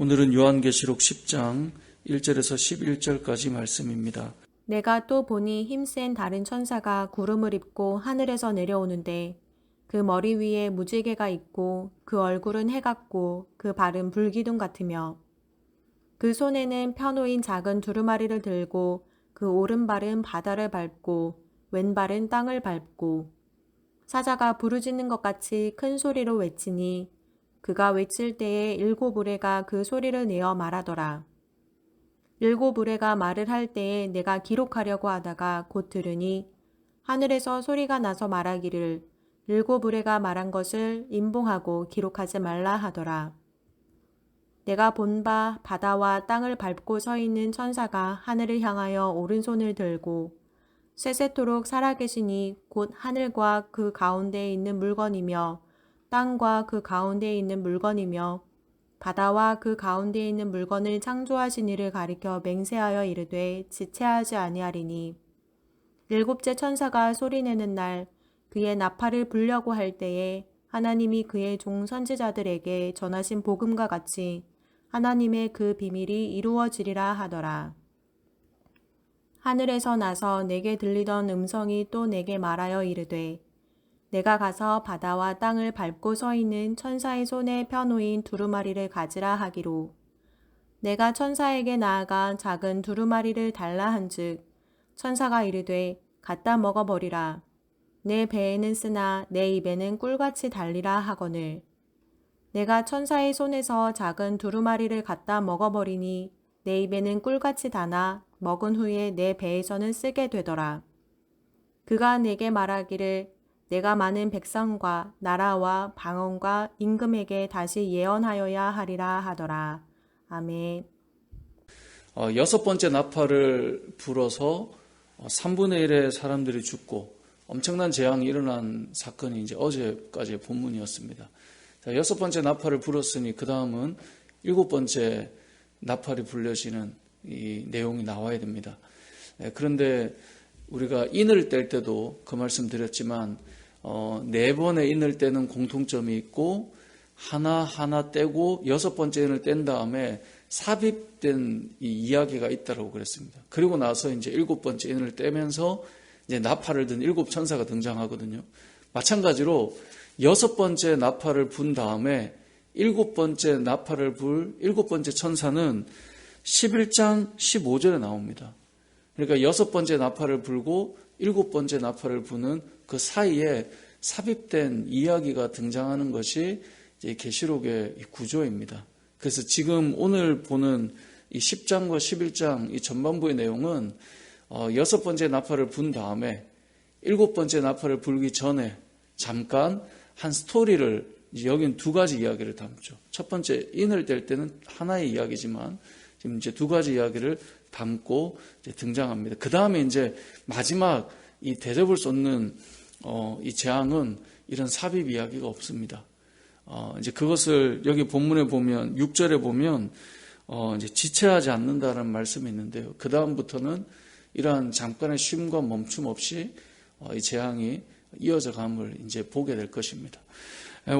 오늘은 요한계시록 10장 1절에서 11절까지 말씀입니다. 내가 또 보니 힘센 다른 천사가 구름을 입고 하늘에서 내려오는데 그 머리 위에 무지개가 있고 그 얼굴은 해 같고 그 발은 불기둥 같으며 그 손에는 펴놓인 작은 두루마리를 들고 그 오른발은 바다를 밟고 왼발은 땅을 밟고 사자가 부르짖는 것 같이 큰 소리로 외치니 그가 외칠 때에 일곱 우레가 그 소리를 내어 말하더라. 일곱 우레가 말을 할 때에 내가 기록하려고 하다가 곧 들으니 하늘에서 소리가 나서 말하기를 일곱 우레가 말한 것을 임봉하고 기록하지 말라 하더라. 내가 본 바 바다와 땅을 밟고 서 있는 천사가 하늘을 향하여 오른손을 들고 세세토록 살아계시니 곧 하늘과 그 가운데에 있는 물건이며 땅과 그 가운데에 있는 물건이며 바다와 그 가운데에 있는 물건을 창조하신 이를 가리켜 맹세하여 이르되 지체하지 아니하리니 일곱째 천사가 소리내는 날 그의 나팔을 불려고 할 때에 하나님이 그의 종 선지자들에게 전하신 복음과 같이 하나님의 그 비밀이 이루어지리라 하더라. 하늘에서 나서 내게 들리던 음성이 또 내게 말하여 이르되 내가 가서 바다와 땅을 밟고 서 있는 천사의 손에 펴놓인 두루마리를 가지라 하기로 내가 천사에게 나아가 작은 두루마리를 달라 한즉 천사가 이르되 갖다 먹어버리라. 내 배에는 쓰나 내 입에는 꿀같이 달리라 하거늘 내가 천사의 손에서 작은 두루마리를 갖다 먹어버리니 내 입에는 꿀같이 다나 먹은 후에 내 배에서는 쓰게 되더라. 그가 내게 말하기를 내가 많은 백성과 나라와 방언과 임금에게 다시 예언하여야 하리라 하더라. 아멘. 여섯 번째 나팔을 불어서 3분의 1의 사람들이 죽고 엄청난 재앙이 일어난 사건이 이제 어제까지의 본문이었습니다. 자, 여섯 번째 나팔을 불었으니 그 다음은 일곱 번째 나팔이 불려지는 이 내용이 나와야 됩니다. 그런데 우리가 인을 뗄 때도 그 말씀 드렸지만 네 번의 인을 떼는 공통점이 있고 하나하나 떼고 여섯 번째 인을 뗀 다음에 삽입된 이 이야기가 있다고 그랬습니다. 그리고 나서 이제 일곱 번째 인을 떼면서 이제 나팔을 든 일곱 천사가 등장하거든요. 마찬가지로 여섯 번째 나팔을 분 다음에 일곱 번째 나팔을 불 일곱 번째 천사는 11장 15절에 나옵니다. 그러니까 여섯 번째 나팔을 불고 일곱 번째 나팔을 부는 그 사이에 삽입된 이야기가 등장하는 것이 이제 계시록의 구조입니다. 그래서 지금 오늘 보는 이 10장과 11장 이 전반부의 내용은 여섯 번째 나팔을 분 다음에 일곱 번째 나팔을 불기 전에 잠깐 한 스토리를 여긴 두 가지 이야기를 담죠. 첫 번째 인을 뗄 때는 하나의 이야기지만 지금 이제 두 가지 이야기를 담고 이제 등장합니다. 그 다음에 이제 마지막 이 대접을 쏟는 이 재앙은 이런 삽입 이야기가 없습니다. 이제 그것을 여기 본문에 보면 6절에 보면 이제 지체하지 않는다는 말씀이 있는데요. 그 다음부터는 이러한 잠깐의 쉼과 멈춤 없이 이 재앙이 이어져 감을 이제 보게 될 것입니다.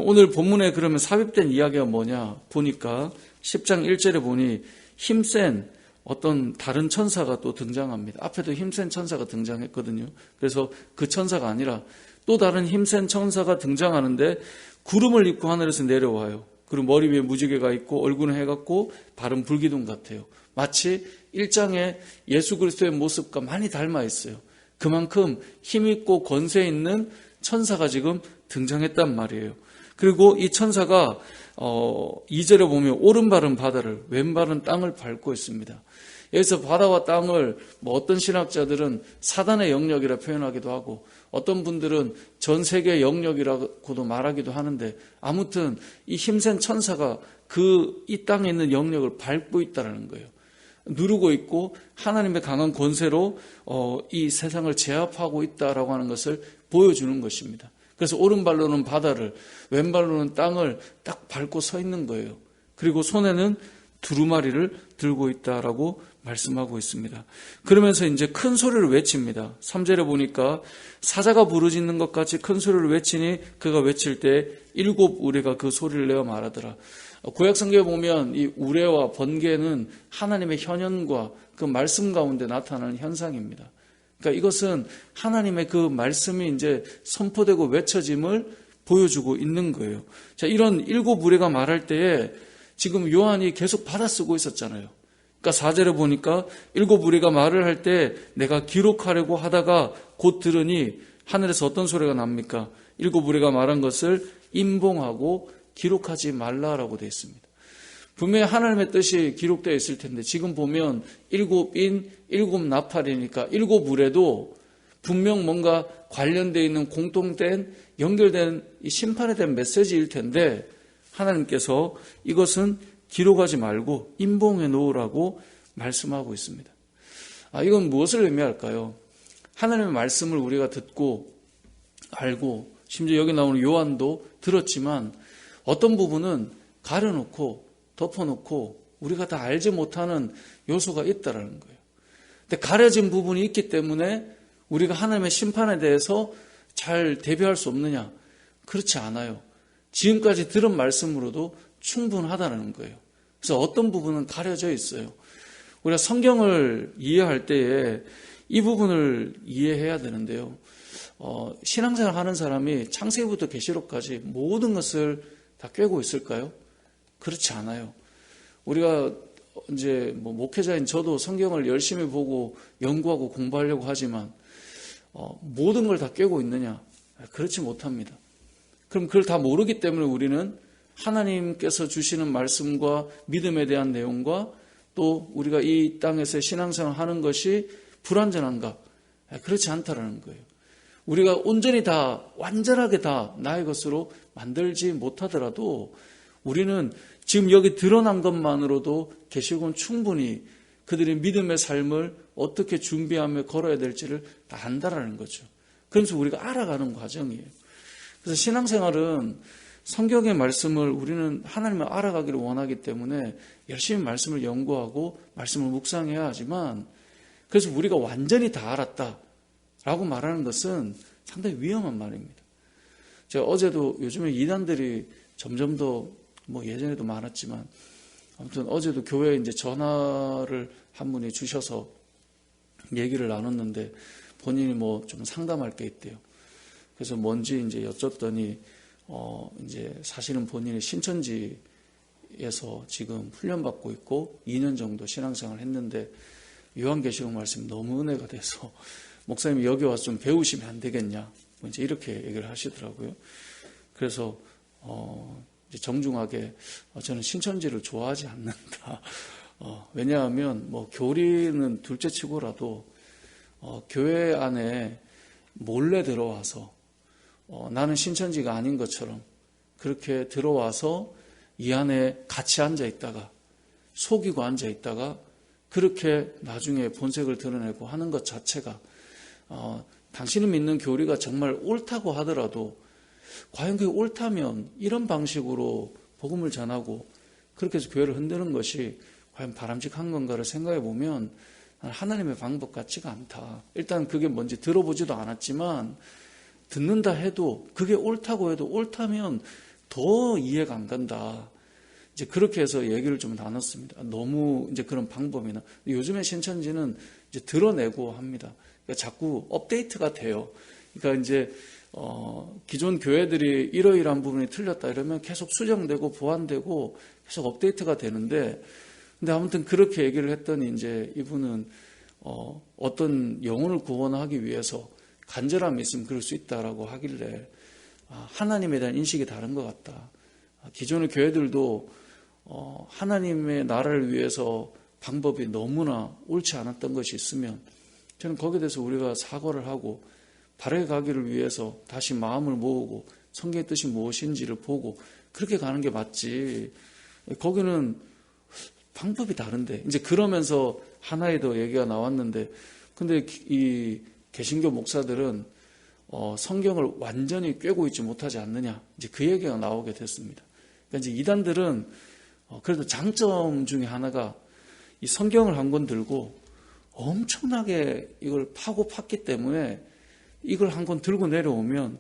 오늘 본문에 그러면 삽입된 이야기가 뭐냐 보니까 10장 1절에 보니 힘센 어떤 다른 천사가 또 등장합니다. 앞에도 힘센 천사가 등장했거든요. 그래서 그 천사가 아니라 또 다른 힘센 천사가 등장하는데 구름을 입고 하늘에서 내려와요. 그리고 머리 위에 무지개가 있고 얼굴은 해같고 발은 불기둥 같아요. 마치 1장의 예수 그리스도의 모습과 많이 닮아 있어요. 그만큼 힘있고 권세 있는 천사가 지금 등장했단 말이에요. 그리고 이 천사가 2절에 보면 오른발은 바다를 왼발은 땅을 밟고 있습니다. 여기서 바다와 땅을 어떤 신학자들은 사단의 영역이라 표현하기도 하고 어떤 분들은 전 세계의 영역이라고도 말하기도 하는데 아무튼 이 힘센 천사가 이 땅에 있는 영역을 밟고 있다는 거예요. 누르고 있고 하나님의 강한 권세로 이 세상을 제압하고 있다라고 하는 것을 보여주는 것입니다. 그래서 오른발로는 바다를 왼발로는 땅을 딱 밟고 서 있는 거예요. 그리고 손에는 두루마리를 들고 있다라고 말씀하고 있습니다. 그러면서 이제 큰 소리를 외칩니다. 3절에 보니까 사자가 부르짖는 것 같이 큰 소리를 외치니 그가 외칠 때 일곱 우레가 그 소리를 내어 말하더라. 구약 성경에 보면 이 우레와 번개는 하나님의 현현과 그 말씀 가운데 나타나는 현상입니다. 그러니까 이것은 하나님의 그 말씀이 이제 선포되고 외쳐짐을 보여주고 있는 거예요. 자, 이런 일곱 우레가 말할 때에 지금 요한이 계속 받아쓰고 있었잖아요. 그러니까 4절에 보니까 일곱 우레가 말을 할 때 내가 기록하려고 하다가 곧 들으니 하늘에서 어떤 소리가 납니까? 일곱 우레가 말한 것을 임봉하고 기록하지 말라라고 되어 있습니다. 분명히 하나님의 뜻이 기록되어 있을 텐데 지금 보면 일곱인 일곱 나팔이니까 일곱 우레도 분명 뭔가 관련되어 있는 공통된 연결된 이 심판에 대한 메시지일 텐데 하나님께서 이것은 기록하지 말고 임봉해 놓으라고 말씀하고 있습니다. 이건 무엇을 의미할까요? 하나님의 말씀을 우리가 듣고 알고 심지어 여기 나오는 요한도 들었지만 어떤 부분은 가려놓고 덮어놓고 우리가 다 알지 못하는 요소가 있다라는 거예요. 근데 가려진 부분이 있기 때문에 우리가 하나님의 심판에 대해서 잘 대비할 수 없느냐? 그렇지 않아요. 지금까지 들은 말씀으로도 충분하다는 거예요. 그래서 어떤 부분은 가려져 있어요. 우리가 성경을 이해할 때에 이 부분을 이해해야 되는데요. 신앙생활 하는 사람이 창세기부터 계시록까지 모든 것을 다 꿰고 있을까요? 그렇지 않아요. 우리가 이제 목회자인 저도 성경을 열심히 보고 연구하고 공부하려고 하지만 모든 걸 다 꿰고 있느냐? 그렇지 못합니다. 그럼 그걸 다 모르기 때문에 우리는 하나님께서 주시는 말씀과 믿음에 대한 내용과 또 우리가 이 땅에서 신앙생활 하는 것이 불완전한가? 그렇지 않다라는 거예요. 우리가 온전히 다 완전하게 다 나의 것으로 만들지 못하더라도 우리는 지금 여기 드러난 것만으로도 계시록은 충분히 그들의 믿음의 삶을 어떻게 준비하며 걸어야 될지를 다 안다라는 거죠. 그러면서 우리가 알아가는 과정이에요. 그래서 신앙생활은 성경의 말씀을 우리는 하나님을 알아가기를 원하기 때문에 열심히 말씀을 연구하고 말씀을 묵상해야 하지만 그래서 우리가 완전히 다 알았다라고 말하는 것은 상당히 위험한 말입니다. 제가 어제도 요즘에 이단들이 점점 더 예전에도 많았지만 아무튼 어제도 교회에 이제 전화를 한 분이 주셔서 얘기를 나눴는데 본인이 좀 상담할 게 있대요. 그래서 뭔지 이제 여쭸더니 이제 사실은 본인이 신천지에서 지금 훈련받고 있고 2년 정도 신앙생활을 했는데 요한계시록 말씀이 너무 은혜가 돼서 목사님이 여기 와서 좀 배우시면 안 되겠냐 이제 이렇게 얘기를 하시더라고요. 그래서 이제 정중하게 저는 신천지를 좋아하지 않는다. 왜냐하면 교리는 둘째치고라도 교회 안에 몰래 들어와서 나는 신천지가 아닌 것처럼 그렇게 들어와서 이 안에 같이 앉아 있다가 속이고 앉아 있다가 그렇게 나중에 본색을 드러내고 하는 것 자체가 당신이 믿는 교리가 정말 옳다고 하더라도 과연 그게 옳다면 이런 방식으로 복음을 전하고 그렇게 해서 교회를 흔드는 것이 과연 바람직한 건가를 생각해 보면 하나님의 방법 같지가 않다. 일단 그게 뭔지 들어보지도 않았지만 듣는다 해도 그게 옳다고 해도 옳다면 더 이해가 안 간다. 이제 그렇게 해서 얘기를 좀 나눴습니다. 너무 이제 그런 방법이나 요즘에 신천지는 이제 드러내고 합니다. 그러니까 자꾸 업데이트가 돼요. 그러니까 이제 기존 교회들이 이러이러한 부분이 틀렸다 이러면 계속 수정되고 보완되고 계속 업데이트가 되는데 근데 아무튼 그렇게 얘기를 했더니 이제 이분은 어떤 영혼을 구원하기 위해서 간절함이 있으면 그럴 수 있다라고 하길래 하나님에 대한 인식이 다른 것 같다. 기존의 교회들도 하나님의 나라를 위해서 방법이 너무나 옳지 않았던 것이 있으면 저는 거기에 대해서 우리가 사과를 하고 바르게 가기를 위해서 다시 마음을 모으고 성경의 뜻이 무엇인지를 보고 그렇게 가는 게 맞지. 거기는 방법이 다른데 이제 그러면서 하나의 더 얘기가 나왔는데 근데 이 개신교 목사들은 성경을 완전히 꿰고 있지 못하지 않느냐 이제 그 얘기가 나오게 됐습니다. 그러니까 이제 이단들은 그래도 장점 중에 하나가 이 성경을 한 권 들고 엄청나게 이걸 파고 팠기 때문에 이걸 한 권 들고 내려오면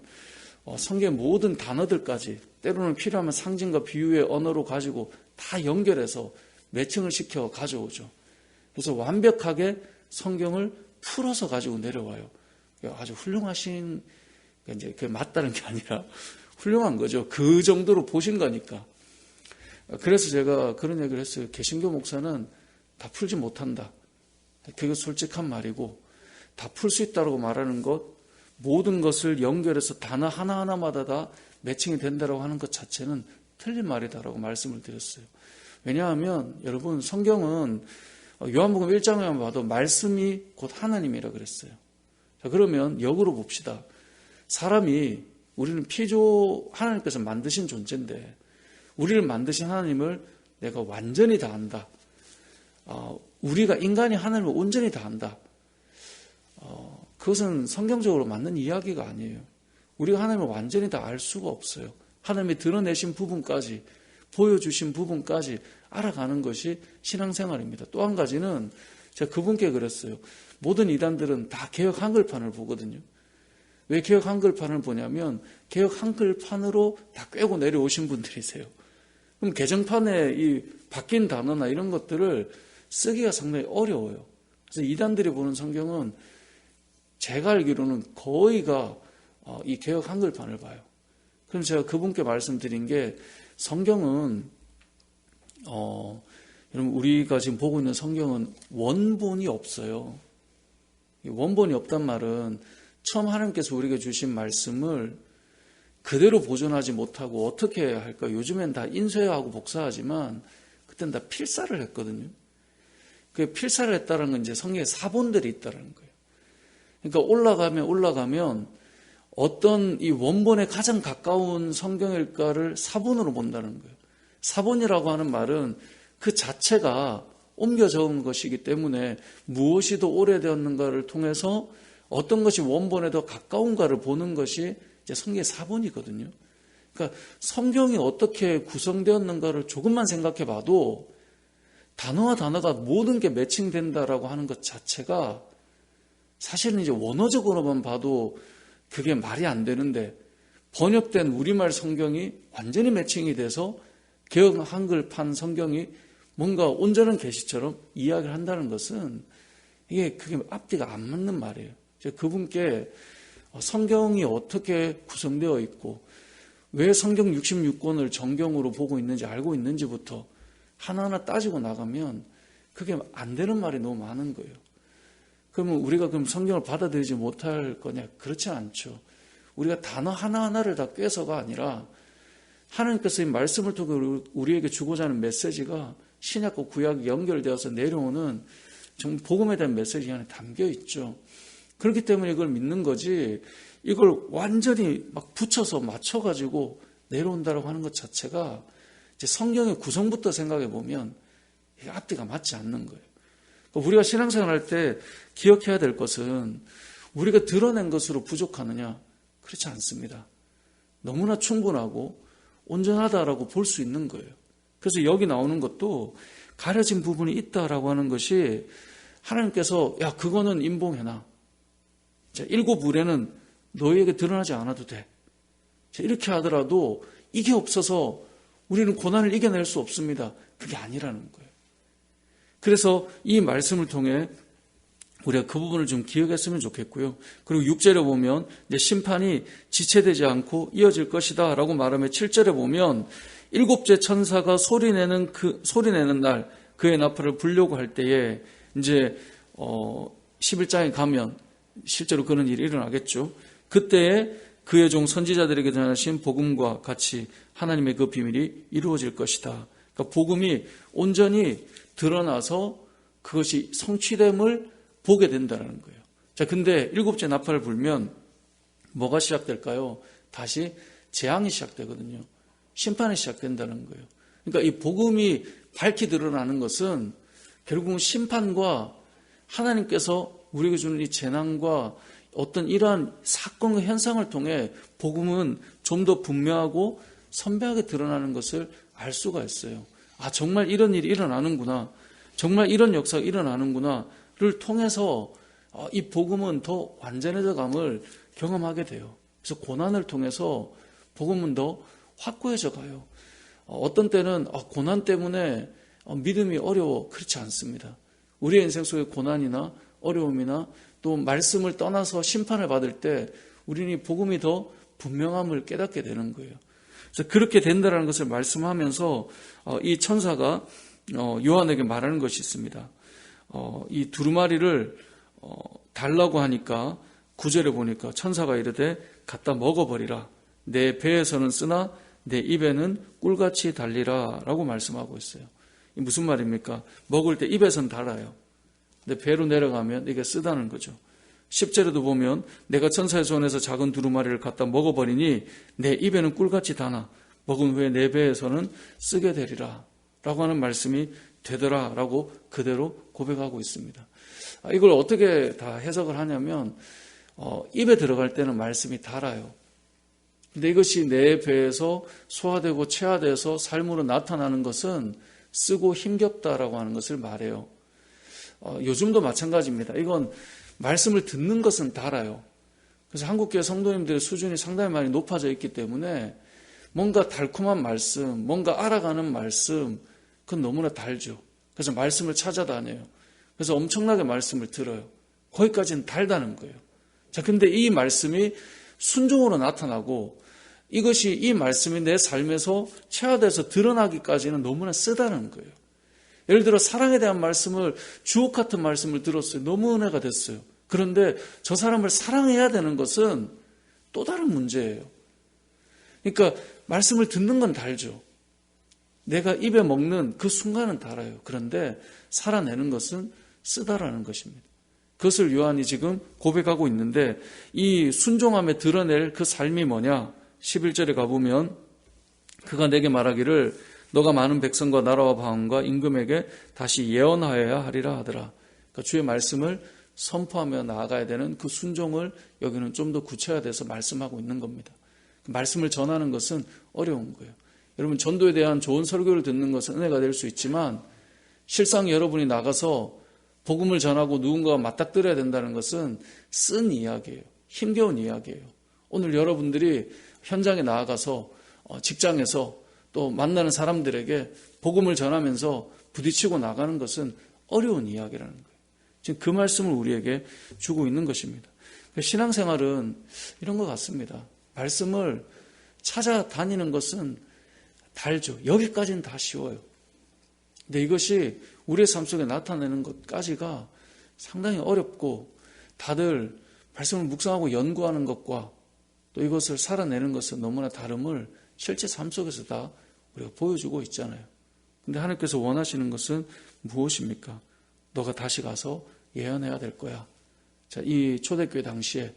성경의 모든 단어들까지 때로는 필요하면 상징과 비유의 언어로 가지고 다 연결해서 매칭을 시켜 가져오죠. 그래서 완벽하게 성경을 풀어서 가지고 내려와요. 아주 훌륭하신, 이제 그게 맞다는 게 아니라 훌륭한 거죠. 그 정도로 보신 거니까. 그래서 제가 그런 얘기를 했어요. 개신교 목사는 다 풀지 못한다. 그게 솔직한 말이고, 다 풀 수 있다고 말하는 것, 모든 것을 연결해서 단어 하나하나마다 다 매칭이 된다고 하는 것 자체는 틀린 말이다라고 말씀을 드렸어요. 왜냐하면 여러분, 성경은 요한복음 1장에만 봐도 말씀이 곧 하나님이라 그랬어요. 자, 그러면 역으로 봅시다. 사람이, 우리는 피조 하나님께서 만드신 존재인데 우리를 만드신 하나님을 내가 완전히 다 안다. 우리가 인간이 하나님을 온전히 다 안다. 그것은 성경적으로 맞는 이야기가 아니에요. 우리가 하나님을 완전히 다 알 수가 없어요. 하나님이 드러내신 부분까지, 보여주신 부분까지 알아가는 것이 신앙생활입니다. 또 한 가지는 제가 그분께 그랬어요. 모든 이단들은 다 개역 한글판을 보거든요. 왜 개역 한글판을 보냐면 개역 한글판으로 다 꿰고 내려오신 분들이세요. 그럼 개정판에 이 바뀐 단어나 이런 것들을 쓰기가 상당히 어려워요. 그래서 이단들이 보는 성경은 제가 알기로는 거의가 이 개역 한글판을 봐요. 그럼 제가 그분께 말씀드린 게, 성경은 여러분, 우리가 지금 보고 있는 성경은 원본이 없어요. 원본이 없단 말은 처음 하나님께서 우리에게 주신 말씀을 그대로 보존하지 못하고 어떻게 해야 할까? 요즘엔 다 인쇄하고 복사하지만 그때는 다 필사를 했거든요. 그 필사를 했다는 건 이제 성경에 사본들이 있다는 거예요. 그러니까 올라가면 어떤 이 원본에 가장 가까운 성경일까를 사본으로 본다는 거예요. 사본이라고 하는 말은 그 자체가 옮겨 적은 것이기 때문에 무엇이 더 오래되었는가를 통해서 어떤 것이 원본에 더 가까운가를 보는 것이 이제 성경의 사본이거든요. 그러니까 성경이 어떻게 구성되었는가를 조금만 생각해 봐도 단어와 단어가 모든 게 매칭된다라고 하는 것 자체가 사실은 이제 원어적으로만 봐도 그게 말이 안 되는데, 번역된 우리말 성경이 완전히 매칭이 돼서 개역 한글판 성경이 뭔가 온전한 계시처럼 이야기를 한다는 것은 그게 앞뒤가 안 맞는 말이에요. 제가 그분께 성경이 어떻게 구성되어 있고 왜 성경 66권을 정경으로 보고 있는지 알고 있는지부터 하나하나 따지고 나가면 그게 안 되는 말이 너무 많은 거예요. 그러면 우리가 그럼 성경을 받아들이지 못할 거냐? 그렇지 않죠. 우리가 단어 하나하나를 다 꿰서가 아니라 하나님께서 이 말씀을 통해 우리에게 주고자 하는 메시지가 신약과 구약이 연결되어서 내려오는 정말 복음에 대한 메시지 안에 담겨 있죠. 그렇기 때문에 이걸 믿는 거지, 이걸 완전히 막 붙여서 맞춰가지고 내려온다고 하는 것 자체가 이제 성경의 구성부터 생각해 보면 이게 앞뒤가 맞지 않는 거예요. 우리가 신앙생활 할 때 기억해야 될 것은 우리가 드러낸 것으로 부족하느냐? 그렇지 않습니다. 너무나 충분하고 온전하다라고 볼 수 있는 거예요. 그래서 여기 나오는 것도 가려진 부분이 있다라고 하는 것이 하나님께서 야, 그거는 임봉해놔. 자, 7 의뢰는 너희에게 드러나지 않아도 돼. 자, 이렇게 하더라도 이게 없어서 우리는 고난을 이겨낼 수 없습니다. 그게 아니라는 거예요. 그래서 이 말씀을 통해 우리가 그 부분을 좀 기억했으면 좋겠고요. 그리고 6절에 보면 이제 심판이 지체되지 않고 이어질 것이다 라고 말하며 7절에 보면 7째 천사가 소리내는 날 그의 나팔을 불려고 할 때에 이제 11장에 가면 실제로 그런 일이 일어나겠죠. 그때에 그의 종 선지자들에게 전하신 복음과 같이 하나님의 그 비밀이 이루어질 것이다. 그러니까 복음이 온전히 드러나서 그것이 성취됨을 보게 된다는 거예요. 자, 근데 7째 나팔을 불면 뭐가 시작될까요? 다시 재앙이 시작되거든요. 심판이 시작된다는 거예요. 그러니까 이 복음이 밝히 드러나는 것은 결국은 심판과 하나님께서 우리에게 주는 이 재난과 어떤 이러한 사건과 현상을 통해 복음은 좀 더 분명하고 선명하게 드러나는 것을 알 수가 있어요. 아, 정말 이런 일이 일어나는구나. 정말 이런 역사가 일어나는구나를 통해서 이 복음은 더 완전해져 감을 경험하게 돼요. 그래서 고난을 통해서 복음은 더 확고해져 가요. 어떤 때는 고난 때문에 믿음이 어려워. 그렇지 않습니다. 우리의 인생 속의 고난이나 어려움이나 또 말씀을 떠나서 심판을 받을 때 우리는 복음이 더 분명함을 깨닫게 되는 거예요. 그래서 그렇게 된다는 것을 말씀하면서 이 천사가 요한에게 말하는 것이 있습니다. 이 두루마리를 달라고 하니까 9절에 보니까 천사가 이르되 갖다 먹어버리라. 내 배에서는 쓰나 내 입에는 꿀같이 달리라 라고 말씀하고 있어요. 이 무슨 말입니까? 먹을 때 입에서는 달아요. 근데 배로 내려가면 이게 쓰다는 거죠. 10절에도 보면 내가 천사의 손에서 작은 두루마리를 갖다 먹어버리니 내 입에는 꿀같이 다나 먹은 후에 내 배에서는 쓰게 되리라 라고 하는 말씀이 되더라 라고 그대로 고백하고 있습니다. 이걸 어떻게 다 해석을 하냐면 입에 들어갈 때는 말씀이 달아요. 근데 이것이 내 배에서 소화되고 체화돼서 삶으로 나타나는 것은 쓰고 힘겹다라고 하는 것을 말해요. 요즘도 마찬가지입니다. 이건 말씀을 듣는 것은 달아요. 그래서 한국교회 성도님들의 수준이 상당히 많이 높아져 있기 때문에 뭔가 달콤한 말씀, 뭔가 알아가는 말씀, 그건 너무나 달죠. 그래서 말씀을 찾아다녀요. 그래서 엄청나게 말씀을 들어요. 거기까지는 달다는 거예요. 자, 근데 이 말씀이 순종으로 나타나고 이것이 이 말씀이 내 삶에서 체화돼서 드러나기까지는 너무나 쓰다는 거예요. 예를 들어 사랑에 대한 말씀을 주옥 같은 말씀을 들었어요. 너무 은혜가 됐어요. 그런데 저 사람을 사랑해야 되는 것은 또 다른 문제예요. 그러니까 말씀을 듣는 건 달죠. 내가 입에 먹는 그 순간은 달아요. 그런데 살아내는 것은 쓰다라는 것입니다. 그것을 요한이 지금 고백하고 있는데 이 순종함에 드러낼 그 삶이 뭐냐? 11절에 가보면 그가 내게 말하기를 너가 많은 백성과 나라와 방언과 임금에게 다시 예언하여야 하리라 하더라. 그러니까 주의 말씀을 선포하며 나아가야 되는 그 순종을 여기는 좀 더 구체화돼서 말씀하고 있는 겁니다. 말씀을 전하는 것은 어려운 거예요. 여러분 전도에 대한 좋은 설교를 듣는 것은 은혜가 될 수 있지만 실상 여러분이 나가서 복음을 전하고 누군가가 맞닥뜨려야 된다는 것은 쓴 이야기예요. 힘겨운 이야기예요. 오늘 여러분들이 현장에 나아가서 직장에서 또 만나는 사람들에게 복음을 전하면서 부딪히고 나가는 것은 어려운 이야기라는 거예요. 지금 그 말씀을 우리에게 주고 있는 것입니다. 신앙생활은 이런 것 같습니다. 말씀을 찾아다니는 것은 달죠. 여기까지는 다 쉬워요. 근데 이것이 우리의 삶 속에 나타내는 것까지가 상당히 어렵고 다들 말씀을 묵상하고 연구하는 것과 또 이것을 살아내는 것은 너무나 다름을 실제 삶 속에서 다 우리가 보여주고 있잖아요. 근데 하나님께서 원하시는 것은 무엇입니까? 너가 다시 가서 예언해야 될 거야. 자, 이 초대교회 당시에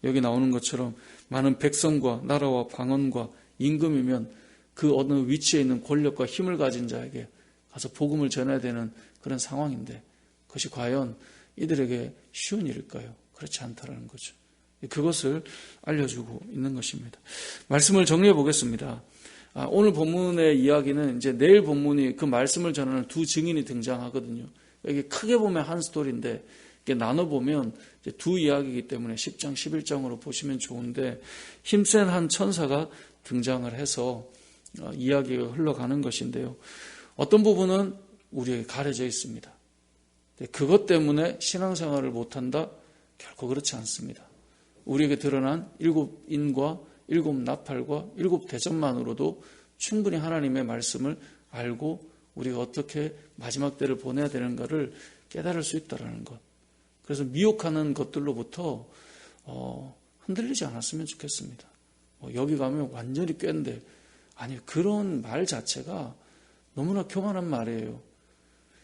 여기 나오는 것처럼 많은 백성과 나라와 방언과 임금이면 그 어느 위치에 있는 권력과 힘을 가진 자에게 가서 복음을 전해야 되는 그런 상황인데 그것이 과연 이들에게 쉬운 일일까요? 그렇지 않다라는 거죠. 그것을 알려주고 있는 것입니다. 말씀을 정리해 보겠습니다. 오늘 본문의 이야기는 이제 내일 본문이 그 말씀을 전하는 두 증인이 등장하거든요. 여기 크게 보면 한 스토리인데 이게 나눠보면 이제 두 이야기이기 때문에 10장, 11장으로 보시면 좋은데 힘센 한 천사가 등장을 해서 이야기가 흘러가는 것인데요. 어떤 부분은 우리에게 가려져 있습니다. 그것 때문에 신앙생활을 못한다? 결코 그렇지 않습니다. 우리에게 드러난 7인과 7 나팔과 7 대접만으로도 충분히 하나님의 말씀을 알고 우리가 어떻게 마지막 때를 보내야 되는가를 깨달을 수 있다는 것. 그래서 미혹하는 것들로부터 흔들리지 않았으면 좋겠습니다. 여기 가면 완전히 꿰인데 아니 그런 말 자체가 너무나 교만한 말이에요.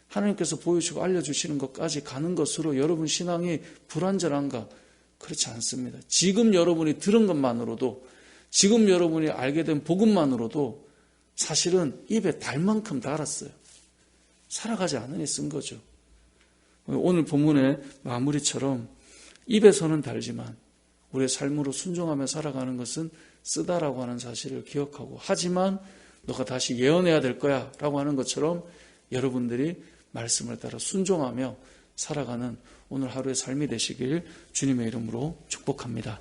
하나님께서 보여주고 알려주시는 것까지 가는 것으로 여러분 신앙이 불완전한가? 그렇지 않습니다. 지금 여러분이 들은 것만으로도 지금 여러분이 알게 된 복음만으로도 사실은 입에 달 만큼 달았어요. 살아가지 않으니 쓴 거죠. 오늘 본문의 마무리처럼 입에서는 달지만 우리의 삶으로 순종하며 살아가는 것은 쓰다라고 하는 사실을 기억하고 하지만 너가 다시 예언해야 될 거야 라고 하는 것처럼 여러분들이 말씀을 따라 순종하며 살아가는 오늘 하루의 삶이 되시길 주님의 이름으로 축복합니다.